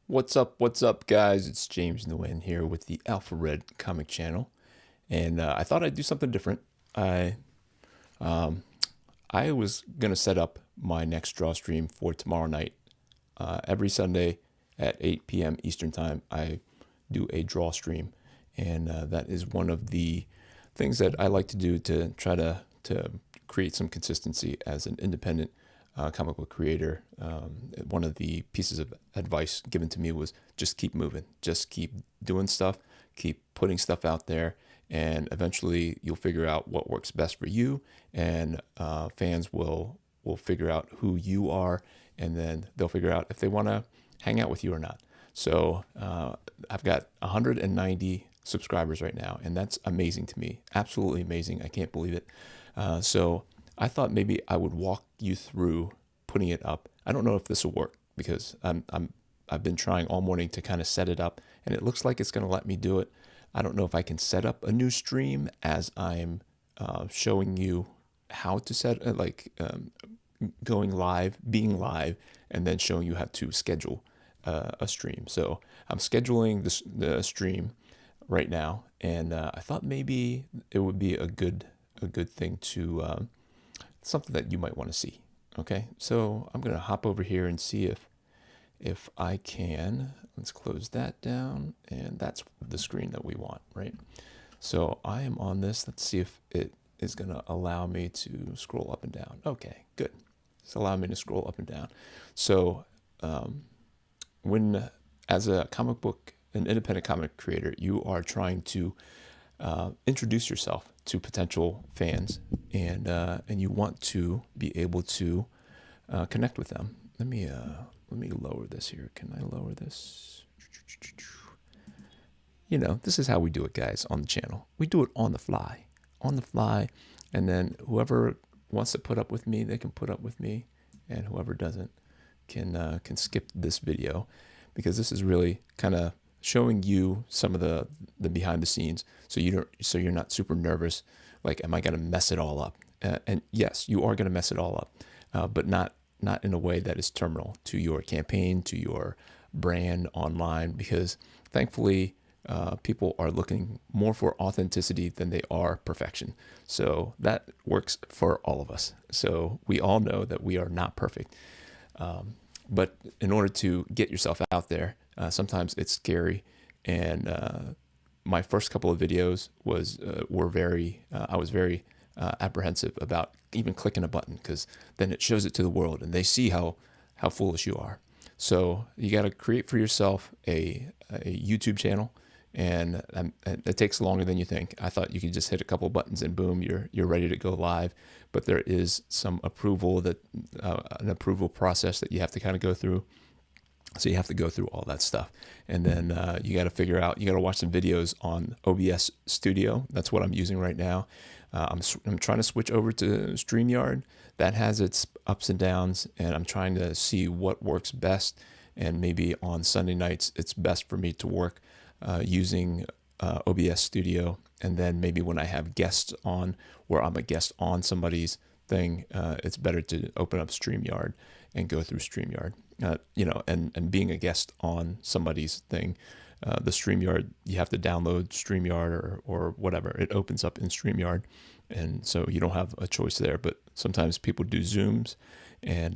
What's up, guys? It's James Nguyen here with the Alpha Red Comic Channel, and I thought I'd do something different. I um, I was gonna set up my next draw stream for tomorrow night. Every Sunday at 8 p.m. Eastern Time, I do a draw stream, and that is one of the things that I like to do to try to create some consistency as an independent comic book creator. One of the pieces of advice given to me was just keep moving, just keep doing stuff, keep putting stuff out there, and eventually you'll figure out what works best for you, and fans will figure out who you are, and then they'll figure out if they want to hang out with you or not. So I've got 190 subscribers right now, and that's amazing to me. Absolutely amazing. I can't believe it. So I thought maybe I would walk you through putting it up. I don't know if this will work because I've been trying all morning to kind of set it up, and it looks like it's going to let me do it. I don't know if I can set up a new stream as I'm showing you how to set going live, being live, and then showing you how to schedule a stream. So I'm scheduling the stream right now, and I thought maybe it would be a good thing to something that you might want to see. Okay, so I'm gonna hop over here and see if I can. Let's close that down, and that's the screen that we want, right? So I am on this. Let's see if it is gonna allow me to scroll up and down. Okay, good. It's allowing me to scroll up and down. So when, as a an independent comic creator, you are trying to introduce yourself to potential fans, and you want to be able to connect with them. Let me lower this here. Can I lower this? This is how we do it, guys, on the channel. We do it on the fly, and then whoever wants to put up with me, they can put up with me, and whoever doesn't can skip this video, because this is really kind of showing you some of the behind the scenes, so you're not super nervous, like, am I going to mess it all up? And yes, you are going to mess it all up, but not in a way that is terminal to your campaign, to your brand online, because thankfully people are looking more for authenticity than they are perfection. So that works for all of us. So we all know that we are not perfect. But in order to get yourself out there, sometimes it's scary. And my first couple of videos were very, I was very apprehensive about even clicking a button, because then it shows it to the world and they see how foolish you are. So you got to create for yourself a YouTube channel, and it takes longer than you think. I thought you could just hit a couple buttons and boom, you're ready to go live. But there is some an approval process that you have to kind of go through. So you have to go through all that stuff, and then you got to figure out. You got to watch some videos on OBS Studio. That's what I'm using right now. I'm trying to switch over to StreamYard. That has its ups and downs, and I'm trying to see what works best. And maybe on Sunday nights, it's best for me to work using OBS Studio, and then maybe when I have guests on, where I'm a guest on somebody's thing, it's better to open up StreamYard and go through StreamYard. And being a guest on somebody's thing, the StreamYard, you have to download StreamYard or whatever. It opens up in StreamYard, and so you don't have a choice there. But sometimes people do Zooms, and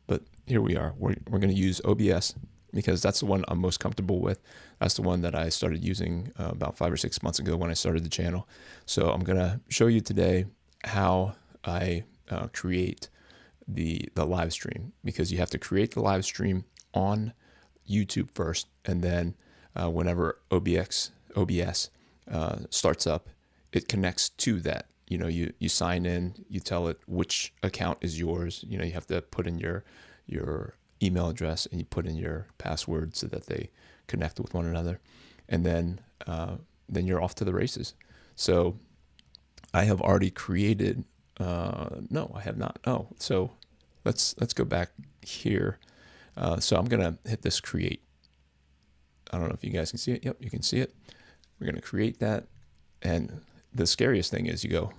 but here we are. We're going to use OBS because that's the one I'm most comfortable with. That's the one that I started using about 5 or 6 months ago when I started the channel. So I'm going to show you today how I create the live stream, because you have to create the live stream on YouTube first, and then whenever OBS starts up, it connects to that. You sign in, you tell it which account is yours. You have to put in your email address, and you put in your password so that they connect with one another, and then you're off to the races. So I have already created. No, I have not. Oh, so let's go back here. So I'm gonna hit this create. I don't know if you guys can see it. Yep, you can see it. We're gonna create that, and the scariest thing is you go,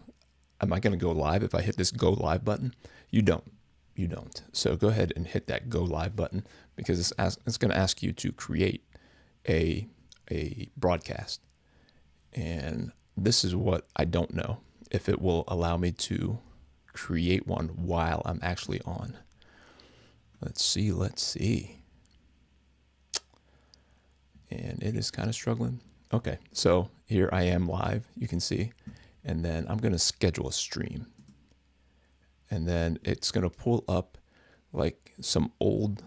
am I gonna go live if I hit this go live button? You don't. you don't. So go ahead and hit that go live button, because it's going to ask you to create a broadcast. And this is what I don't know, if it will allow me to create one while I'm actually on. Let's see. And it is kind of struggling. Okay, so here I am live, you can see. And then I'm going to schedule a stream. And then it's going to pull up like some old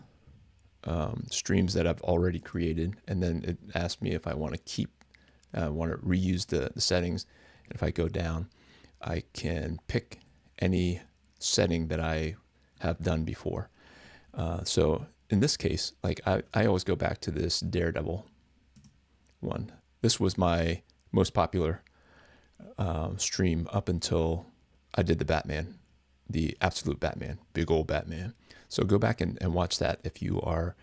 streams that I've already created. And then it asks me if I want to want to reuse the settings. And if I go down, I can pick any setting that I have done before. So in this case, like I always go back to this Daredevil one. This was my most popular stream up until I did the Batman, the absolute Batman, big old Batman. So go back and watch that if you are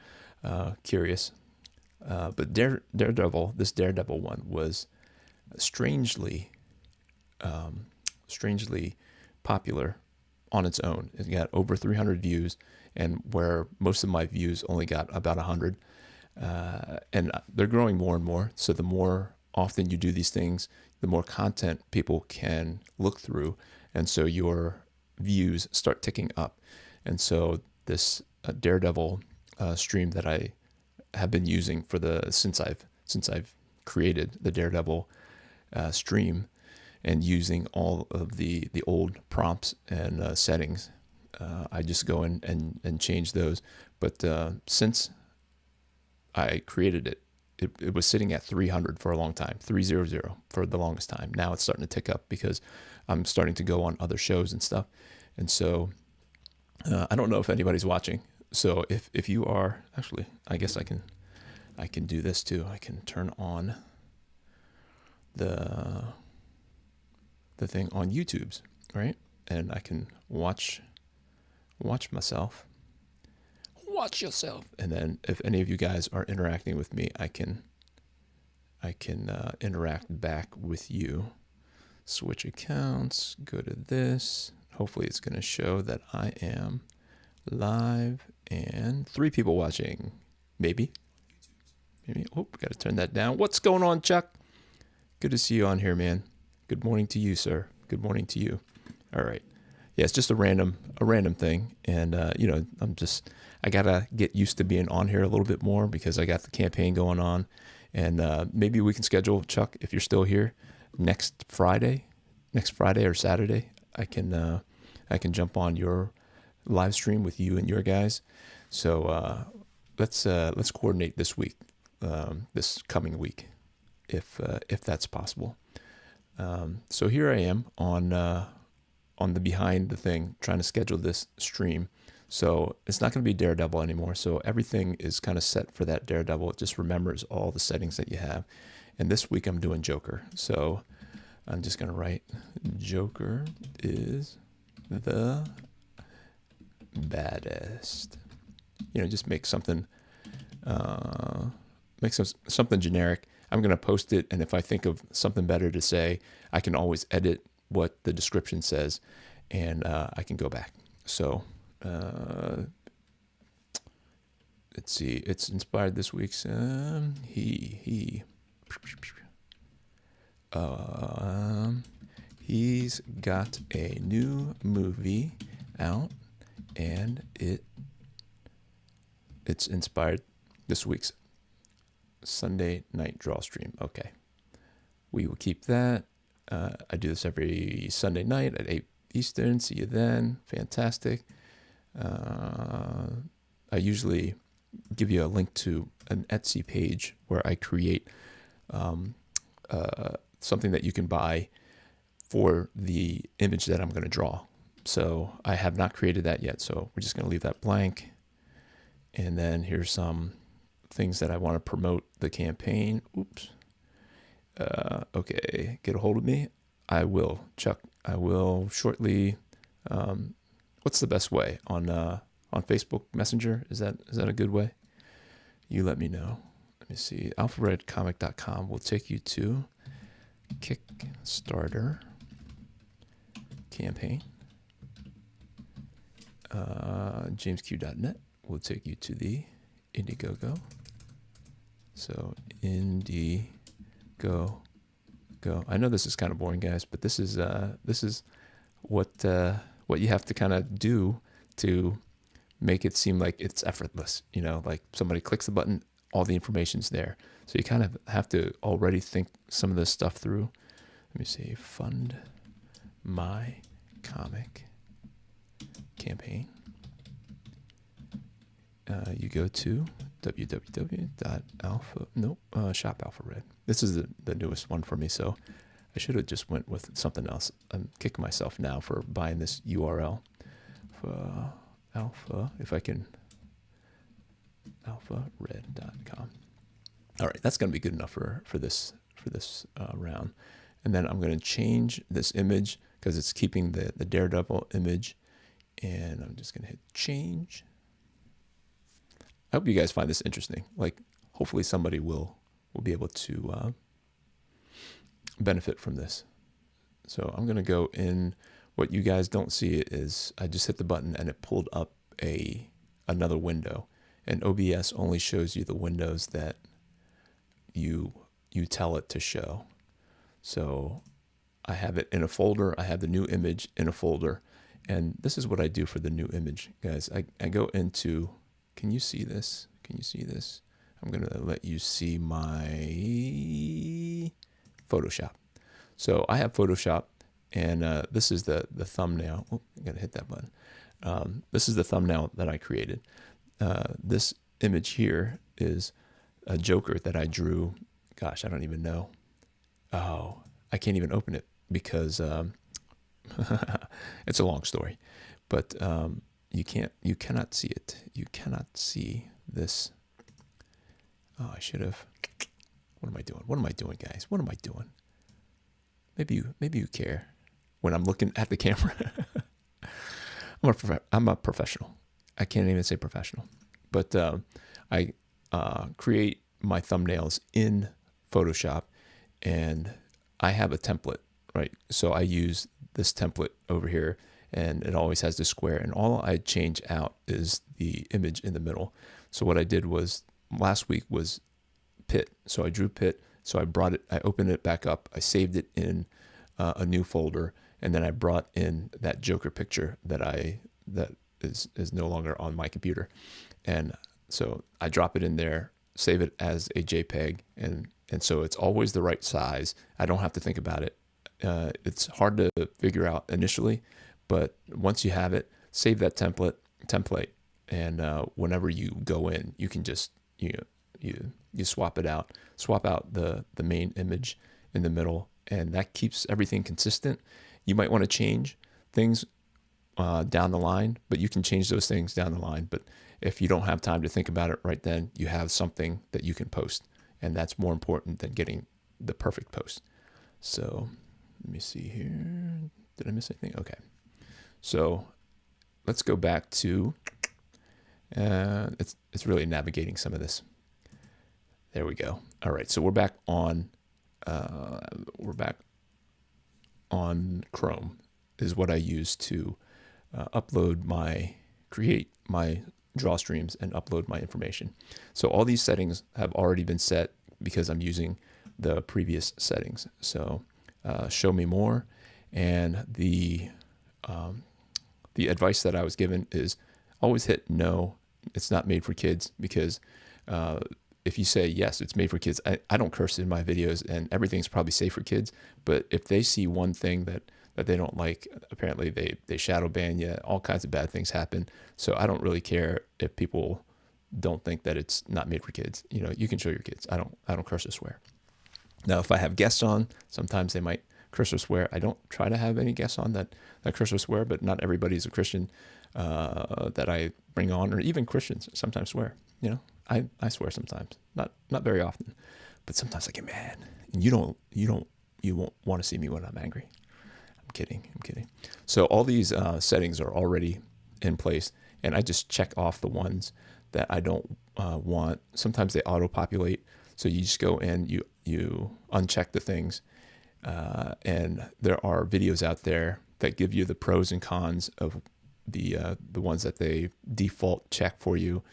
curious. But Daredevil, this Daredevil one was strangely popular on its own. It got over 300 views, and where most of my views only got about 100. And they're growing more and more. So the more often you do these things, the more content people can look through. And so your views start ticking up. And so this Daredevil stream that I have been using for since I've created the Daredevil stream, and using all of the old prompts and settings, I just go in and change those. But since I created it, it was sitting at 300 for a long time, 300 for the longest time. Now it's starting to tick up because I'm starting to go on other shows and stuff. And so I don't know if anybody's watching. So if you are, actually, I guess I can do this too. I can turn on the thing on YouTube's, right? And I can watch myself. Watch yourself. And then if any of you guys are interacting with me, I can interact back with you. Switch accounts, go to this. Hopefully it's going to show that I am live and 3 people watching. Maybe. Oh, got to turn that down. What's going on, Chuck? Good to see you on here, man. Good morning to you, sir. Good morning to you. All right. Yeah, it's just a random thing. And, I got to get used to being on here a little bit more because I got the campaign going on. And maybe we can schedule, Chuck, if you're still here, next Friday or Saturday, I can jump on your live stream with you and your guys. So let's coordinate this week, this coming week, if that's possible. So here I am on the behind the thing, trying to schedule this stream. So it's not going to be Daredevil anymore. So everything is kind of set for that Daredevil. It just remembers all the settings that you have. And this week I'm doing Joker. So I'm just going to write Joker is the baddest. Just make something, something generic. I'm going to post it. And if I think of something better to say, I can always edit what the description says, and I can go back. So let's see. It's inspired this week's he's got a new movie out, and it's inspired this week's Sunday night draw stream. Okay, we will keep that. I do this every Sunday night at 8 Eastern. See you then. Fantastic. I usually give you a link to an Etsy page where I create something that you can buy for the image that I'm going to draw. So I have not created that yet. So we're just going to leave that blank. And then here's some things that I want to promote the campaign. Oops. Okay, get a hold of me. I will, Chuck. I will shortly. What's the best way on Facebook Messenger? Is that a good way? You let me know. Let me see. alphabetcomic.com will take you to Kickstarter campaign. jamesq.net will take you to the Indiegogo. So Indiegogo. I know this is kind of boring, guys, but this is what you have to kind of do to make it seem like it's effortless. You know, like somebody clicks the button, all the information's there. So you kind of have to already think some of this stuff through. Let me see, fund my comic campaign. You go to shop Alpha Red. This is the newest one for me, so I should have just went with something else. I'm kicking myself now for buying this URL for Alpha, if I can, alphared.com. All right, that's going to be good enough for this round. And then I'm going to change this image because it's keeping the Daredevil image, and I'm just going to hit change. I hope you guys find this interesting. Like, hopefully somebody will be able to benefit from this. So I'm going to go in. What you guys don't see is I just hit the button and it pulled up another window. And OBS only shows you the windows that you tell it to show. So I have it in a folder. I have the new image in a folder. And this is what I do for the new image, guys. I go into, can you see this? Can you see this? I'm going to let you see my Photoshop. So I have Photoshop, and this is the thumbnail. Oh, I got to hit that button. This is the thumbnail that I created. This image here is a Joker that I drew. Gosh, I don't even know. Oh, I can't even open it because it's a long story. But you cannot see it. You cannot see this. Oh, I should have. What am I doing? What am I doing, guys? What am I doing? Maybe you care when I'm looking at the camera. I'm a professional. I can't even say professional, but I create my thumbnails in Photoshop, and I have a template, right? So I use this template over here, and it always has the square, and all I change out is the image in the middle. So what I did was last week was Pit. So I drew Pit. So I opened it back up. I saved it in a new folder, and then I brought in that Joker picture that is no longer on my computer. And so I drop it in there, save it as a JPEG, and so it's always the right size. I don't have to think about it. It's hard to figure out initially, but once you have it, save that template, and whenever you go in, you can just you swap it out, swap out the main image in the middle, and that keeps everything consistent. You might want to change things down the line, but you can change those things down the line. But if you don't have time to think about it right then, you have something that you can post, and that's more important than getting the perfect post. So let me see here. Did I miss anything? Okay. So let's go back to, it's really navigating some of this. There we go. All right. So we're back on Chrome is what I use to create my draw streams and upload my information. So all these settings have already been set because I'm using the previous settings. So show me more, and the advice that I was given is always hit no. It's not made for kids, because if you say yes, it's made for kids. I don't curse in my videos, and everything's probably safe for kids. But if they see one thing that they don't like, apparently they shadow ban you. All kinds of bad things happen. So I don't really care if people don't think that it's not made for kids. You know, you can show your kids. I don't curse or swear. Now, if I have guests on, sometimes they might curse or swear. I don't try to have any guests on that curse or swear, but not everybody's a Christian that I bring on, or even Christians sometimes swear. You know, I swear sometimes, not very often, but sometimes I get mad, and you won't want to see me when I'm angry. I'm kidding. So all these settings are already in place, and I just check off the ones that I don't want. Sometimes they auto-populate, so you just go in, you uncheck the things, and there are videos out there that give you the pros and cons of the ones that they default check for you,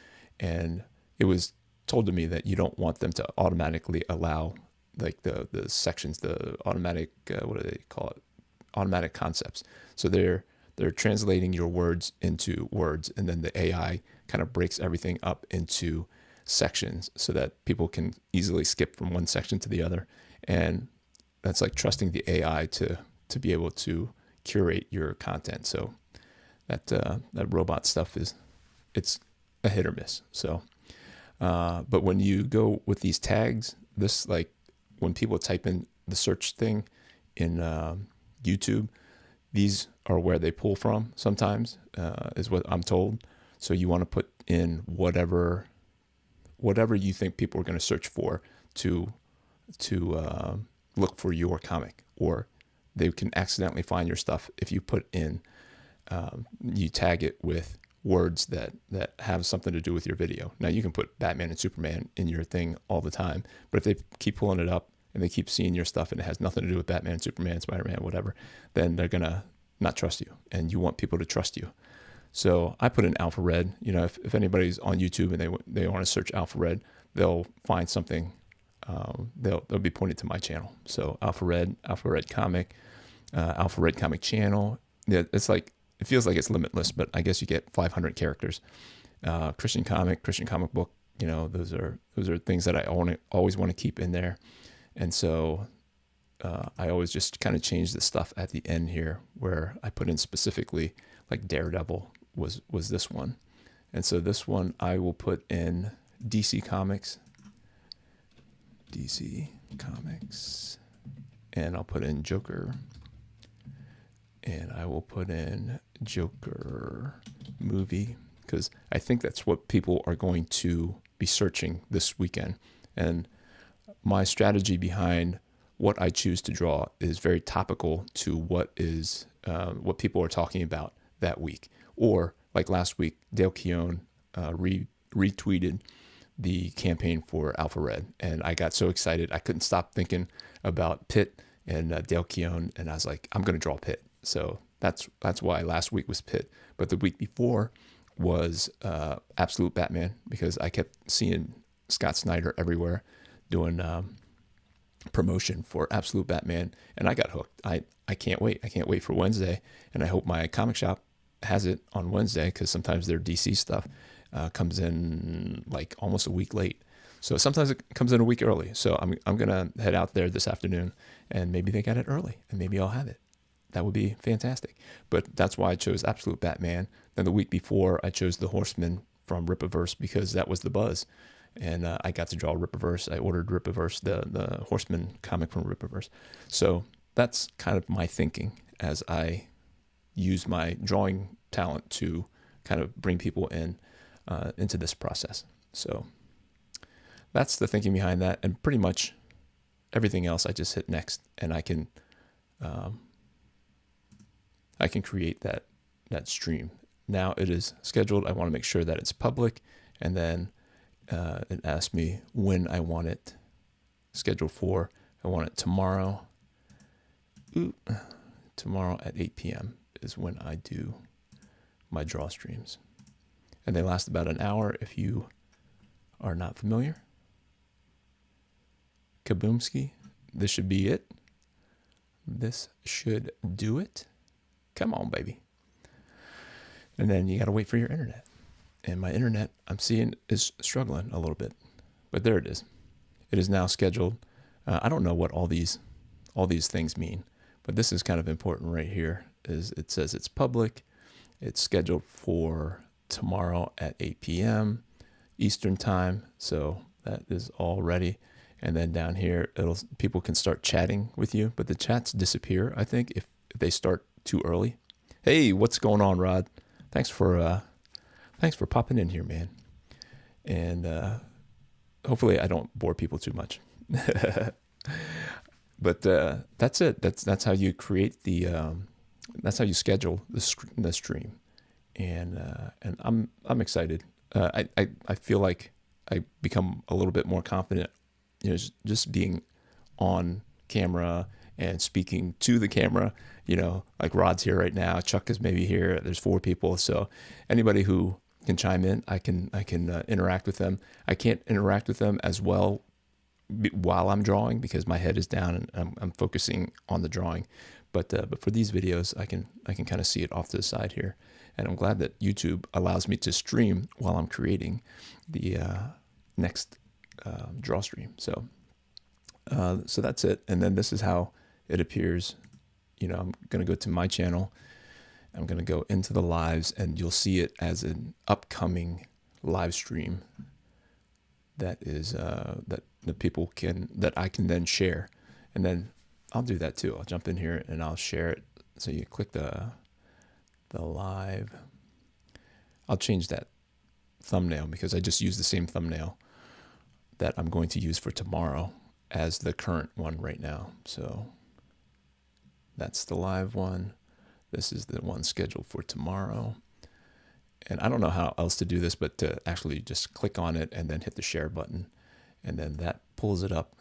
and it was told to me that you don't want them to automatically allow like the sections, the automatic what do they call it, automatic concepts. So they're translating your words into words, and then the AI kind of breaks everything up into sections so that people can easily skip from one section to the other. And that's like trusting the AI to be able to curate your content. So that robot stuff it's a hit or miss. So but when you go with these tags, this, like when people type in the search thing in YouTube, these are where they pull from sometimes, is what I'm told. So you want to put in whatever you think people are going to search for to look for your comic, or they can accidentally find your stuff if you put in, you tag it with words that have something to do with your video. Now you can put Batman and Superman in your thing all the time, but if they keep pulling it up and they keep seeing your stuff and it has nothing to do with Batman, Superman, Spider-Man, whatever, then they're going to not trust you, and you want people to trust you. So I put in Alpha Red. You know, if anybody's on YouTube and they want to search Alpha Red, they'll find something. They'll be pointed to my channel. So Alpha Red Comic, Alpha Red Comic channel. Yeah, it's like, it feels like it's limitless, but I guess you get 500 characters. Christian comic book. You know, those are things that I always want to keep in there, and so I always just kind of change the stuff at the end here, where I put in specifically, like Daredevil was this one, and so this one I will put in DC Comics, and I'll put in Joker, and I will put in Joker movie, because I think that's what people are going to be searching this weekend. And my strategy behind what I choose to draw is very topical to what people are talking about that week. Or like last week, Dale Keown retweeted the campaign for Alpha Red, and I got so excited I couldn't stop thinking about Pitt and Dale Keown, and I was like, I'm going to draw Pitt. So that's why last week was Pitt. But the week before was Absolute Batman, because I kept seeing Scott Snyder everywhere doing promotion for Absolute Batman, and I got hooked. I can't wait. I can't wait for Wednesday, and I hope my comic shop has it on Wednesday, because sometimes their DC stuff comes in like almost a week late. So sometimes it comes in a week early. So I'm gonna head out there this afternoon, and maybe they got it early, and maybe I'll have it. That would be fantastic. But that's why I chose Absolute Batman. Then the week before, I chose the Horseman from Rippaverse, because that was the buzz. And I got to draw Rippaverse. I ordered Rippaverse, the Horseman comic from Rippaverse. So that's kind of my thinking as I use my drawing talent to kind of bring people into this process. So that's the thinking behind that. And pretty much everything else, I just hit next, and I can create that stream. Now it is scheduled. I want to make sure that it's public, and then it asks me when I want it scheduled for. I want it tomorrow. Tomorrow at 8 p.m. is when I do my draw streams, and they last about an hour. If you are not familiar, Kaboomski, this should be it. This should do it. Come on, baby. And then you got to wait for your internet. And my internet, I'm seeing, is struggling a little bit. But there it is. It is now scheduled. I don't know what all these things mean, but this is kind of important right here. Is it says it's public. It's scheduled for tomorrow at 8 p.m. Eastern time. So that is all ready. And then down here, people can start chatting with you, but the chats disappear, I think, if they start too early. Hey, what's going on, Rod? Thanks for popping in here, man. And hopefully I don't bore people too much. But that's it. That's how you create that's how you schedule the stream. And I'm excited. I feel like I become a little bit more confident, just being on camera and speaking to the camera. You know, like Rod's here right now, Chuck is maybe here. There's 4 people, so anybody who can chime in, I can interact with them. I can't interact with them as well while I'm drawing because my head is down and I'm focusing on the drawing. But for these videos, I can kind of see it off to the side here, and I'm glad that YouTube allows me to stream while I'm creating the next draw stream. So that's it. And then this is how it appears. You know, I'm going to go to my channel. I'm going to go into the lives, and you'll see it as an upcoming live stream that is that the people that I can then share. And then I'll do that too. I'll jump in here and I'll share it. So you click the live. I'll change that thumbnail because I just used the same thumbnail that I'm going to use for tomorrow as the current one right now. So that's the live one. This is the one scheduled for tomorrow. And I don't know how else to do this, but to actually just click on it and then hit the share button. And then that pulls it up.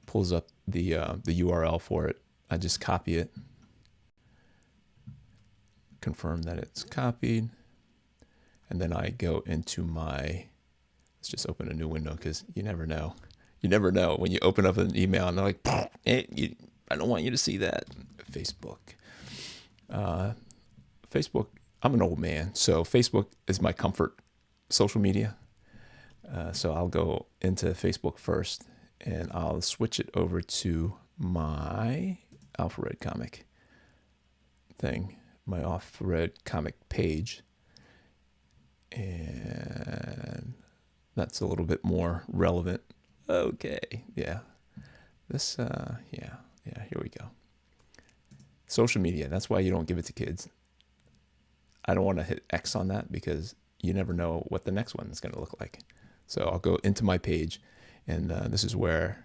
Pulls up the URL for it. I just copy it. Confirm that it's copied. And then I go into my, let's just open a new window because you never know. You never know when you open up an email and they're like, hey, I don't want you to see that. Facebook. Facebook, I'm an old man, so Facebook is my comfort social media. So I'll go into Facebook first, and I'll switch it over to my Alpha Red comic thing, my Alpha Red comic page. And that's a little bit more relevant. Okay, yeah. This, yeah, here we go. Social media, that's why you don't give it to kids. I don't want to hit X on that because you never know what the next one is going to look like. So I'll go into my page, and this is where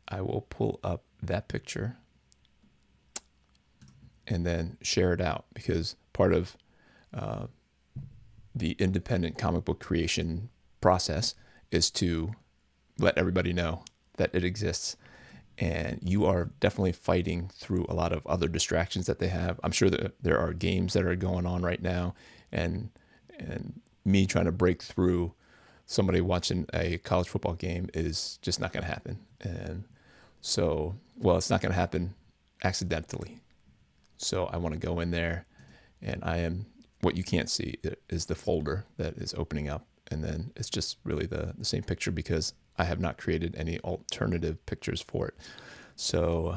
I will pull up that picture and then share it out, because part of the independent comic book creation process is to let everybody know that it exists. And you are definitely fighting through a lot of other distractions that they have. I'm sure that there are games that are going on right now, and me trying to break through somebody watching a college football game is just not going to happen. And so, well, it's not going to happen accidentally. So I want to go in there, and what you can't see is the folder that is opening up. And then it's just really the same picture because I have not created any alternative pictures for it. So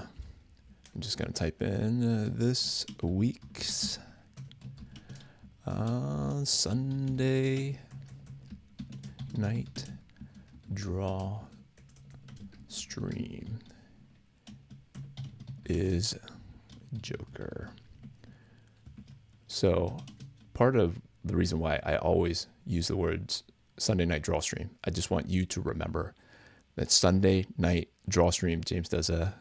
I'm just going to type in this week's Sunday night draw stream is Joker. So part of the reason why I always use the words Sunday night draw stream, I just want you to remember that Sunday night draw stream, James does a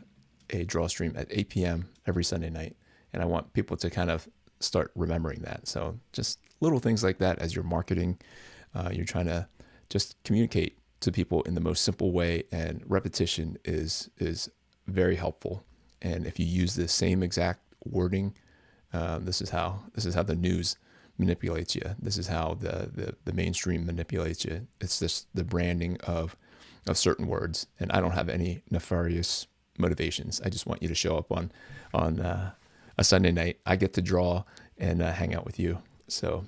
draw stream at 8 p.m. every Sunday night. And I want people to kind of start remembering that. So just little things like that as you're marketing, you're trying to just communicate to people in the most simple way, and repetition is very helpful. And if you use the same exact wording, this is how the news manipulates you. This is how the mainstream manipulates you. It's just the branding of certain words. And I don't have any nefarious motivations. I just want you to show up on a Sunday night. I get to draw and hang out with you. So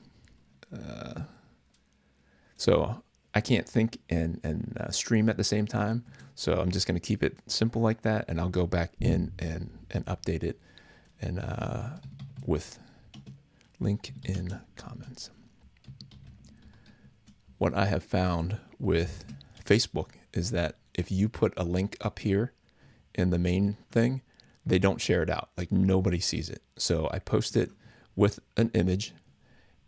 I can't think and stream at the same time. So I'm just going to keep it simple like that, and I'll go back in and update it, and with link in comments. What I have found with Facebook is that if you put a link up here in the main thing, they don't share it out. Like, nobody sees it. So I post it with an image,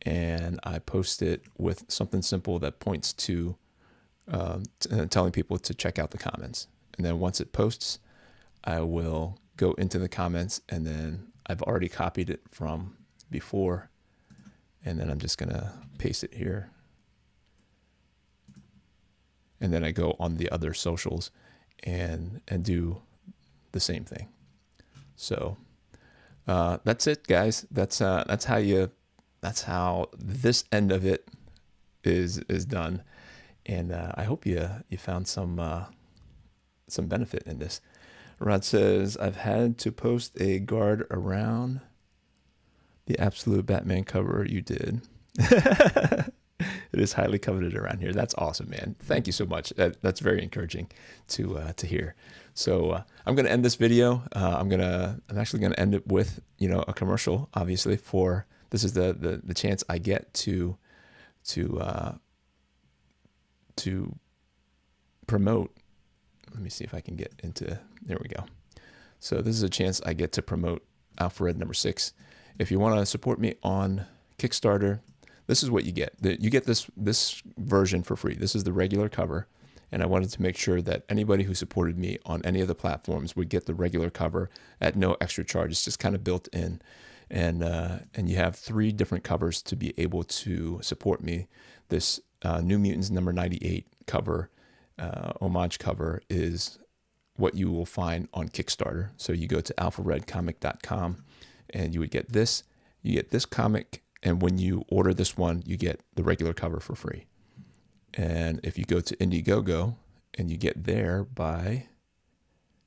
and I post it with something simple that points to telling people to check out the comments. And then once it posts, I will go into the comments, and then I've already copied it from before, and then I'm just gonna paste it here. And then I go on the other socials and do the same thing. So that's it, guys. That's how this end of it is done. And I hope you found some benefit in this. Rod says, I've had to post a guard around the absolute Batman cover you did. It is highly coveted around here. That's awesome, man. Thank you so much. That's very encouraging to hear. So I'm going to end this video. I'm actually going to end it with, a commercial, obviously, for this is the chance I get to promote. Let me see if I can get into, there we go. So this is a chance I get to promote Alpha Red number 6. If you want to support me on Kickstarter, this is what you get. You get this version for free. This is the regular cover, and I wanted to make sure that anybody who supported me on any of the platforms would get the regular cover at no extra charge. It's just kind of built in, and you have 3 different covers to be able to support me. This New Mutants number 98 cover, homage cover, is what you will find on Kickstarter. So you go to alpharedcomic.com, and you would get this. You get this comic. And when you order this one, you get the regular cover for free. And if you go to Indiegogo and you get there by,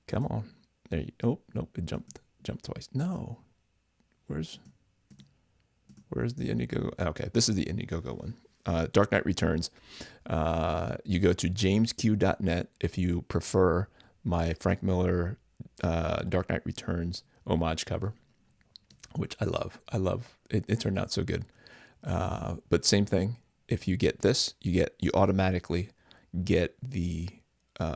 come on, there you, oh, nope, it jumped twice. No, where's the Indiegogo? Okay, this is the Indiegogo one. Dark Knight Returns. You go to jamesq.net if you prefer my Frank Miller Dark Knight Returns homage cover, which I love. It turned out so good. But same thing. If you get this, you automatically get the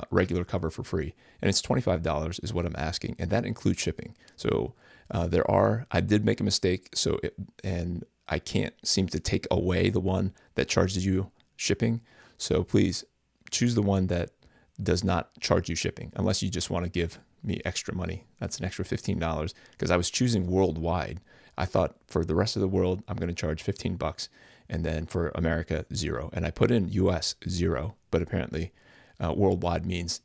regular cover for free, and it's $25 is what I'm asking, and that includes shipping. So I did make a mistake. And I can't seem to take away the one that charges you shipping. So please choose the one that does not charge you shipping, unless you just want to give me extra money. That's an extra $15, because I was choosing worldwide. I thought for the rest of the world, I'm going to charge $15, and then for America, $0. And I put in US $0, but apparently worldwide means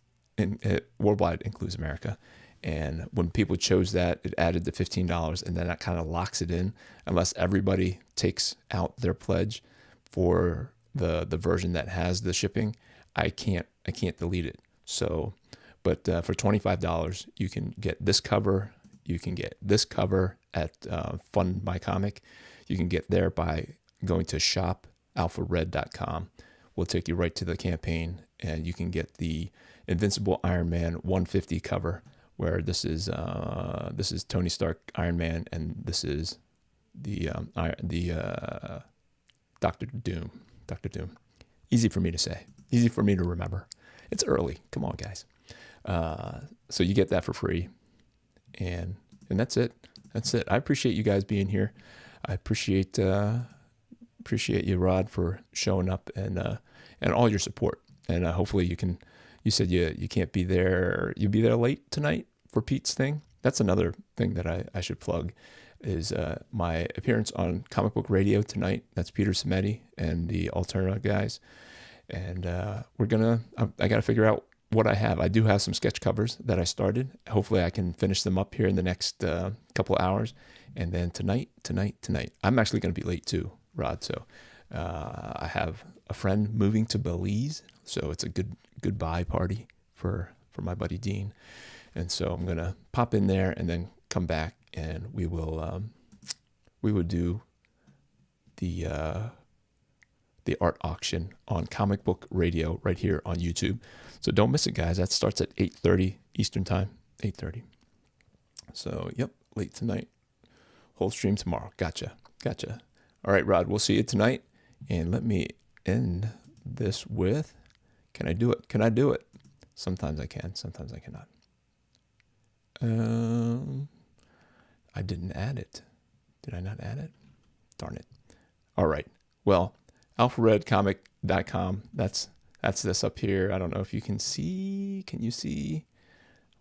worldwide includes America. And when people chose that, it added the $15, and then that kind of locks it in, unless everybody takes out their pledge for the version that has the shipping. I can't delete it. So, but for $25, you can get this cover. You can get this cover at Fund My Comic. You can get there by going to shopalphared.com. We'll take you right to the campaign, and you can get the Invincible Iron Man 150 cover, where this is Tony Stark Iron Man, and this is the Doctor Doom. Easy for me to say. Easy for me to remember. It's early. Come on, guys. So you get that for free, and that's it. That's it. I appreciate you guys being here. I appreciate you, Rod, for showing up and all your support. And hopefully you can. You said you can't be there. You'll be there late tonight for Pete's thing. That's another thing that I should plug, is my appearance on Comic Book Radio tonight. That's Peter Samedi and the Alterna guys. And I got to figure out what I have. I do have some sketch covers that I started. Hopefully I can finish them up here in the next couple hours. And then tonight, I'm actually going to be late too, Rod. So I have a friend moving to Belize. So it's a goodbye party for my buddy Dean. And so I'm going to pop in there and then come back, and we would do the art auction on Comic Book Radio right here on YouTube. So don't miss it, guys. That starts at 8:30 Eastern Time, 8:30. So, yep, late tonight. Whole stream tomorrow. Gotcha. All right, Rod, we'll see you tonight. And let me end this with, can I do it? Sometimes I can, sometimes I cannot. I didn't add it. Did I not add it? Darn it. All right. Well, alpharedcomic.com. That's this up here. I don't know if you can see. Can you see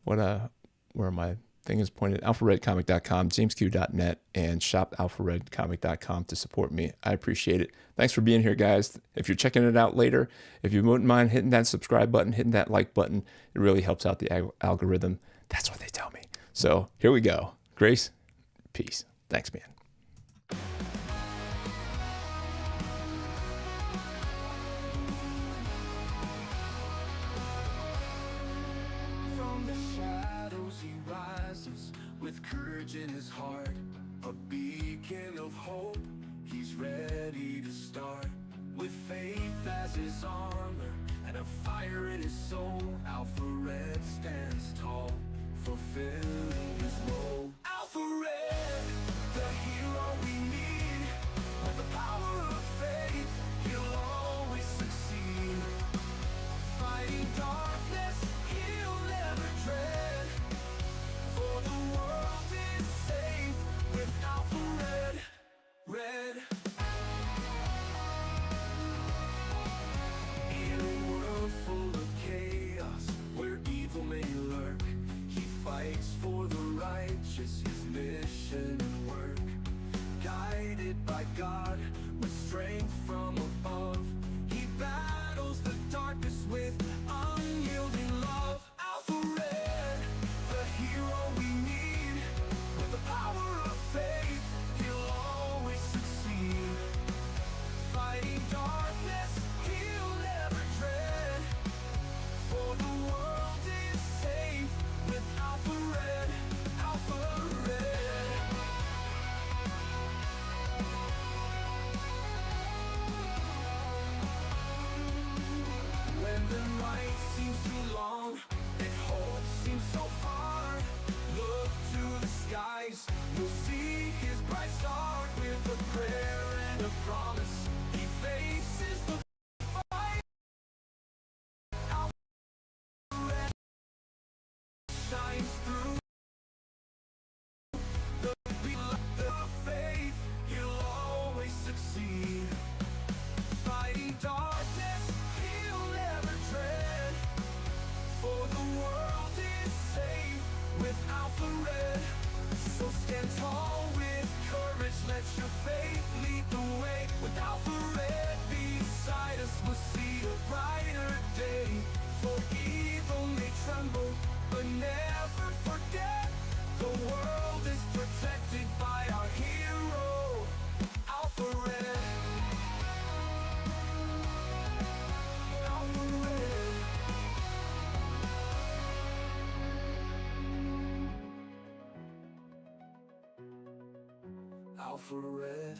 where my thing is pointed at alpharedcomic.com, jamesq.net, and shopalpharedcomic.com to support me. I appreciate it. Thanks for being here, guys. If you're checking it out later, if you wouldn't mind hitting that subscribe button, hitting that like button, it really helps out the algorithm. That's what they tell me. So here we go. Grace, peace. Thanks, man. From the shadows he rises with courage in his heart, a beacon of hope. He's ready to start with faith as his armor and a fire in his soul. Alpha Red stands tall, fulfilling his role. Alpha Red, the hero we need. With the power of faith, he'll always succeed. Fighting darkness, he'll never dread. For the world is safe with Alpha Red. Red. In a world full of chaos, where evil may lurk, he fights for the righteous, his mission and work. Guided by God, with strength from above, he battles the darkness with unyielding love. Alpha Red, the hero we need. With the power of faith, he'll always succeed. Fighting darkness, he'll never dread. For the world is safe with Alpha Red. Alpha Red. When the night seems too long and hope seems so far, look to the skies, you'll see his bright star. With a prayer and a promise, he faces the fight. Alpha Red shines through the light of faith, he'll always succeed. Fighting darkness, he'll never dread. For the world is safe with Alpha Red. So stand tall with courage, let your faith lead the way. With Alpha Red beside us, we'll see a brighter day. For evil may tremble, but never forget, the world is protected by our hero, Alpha Red. Alpha Red. Alpha Red.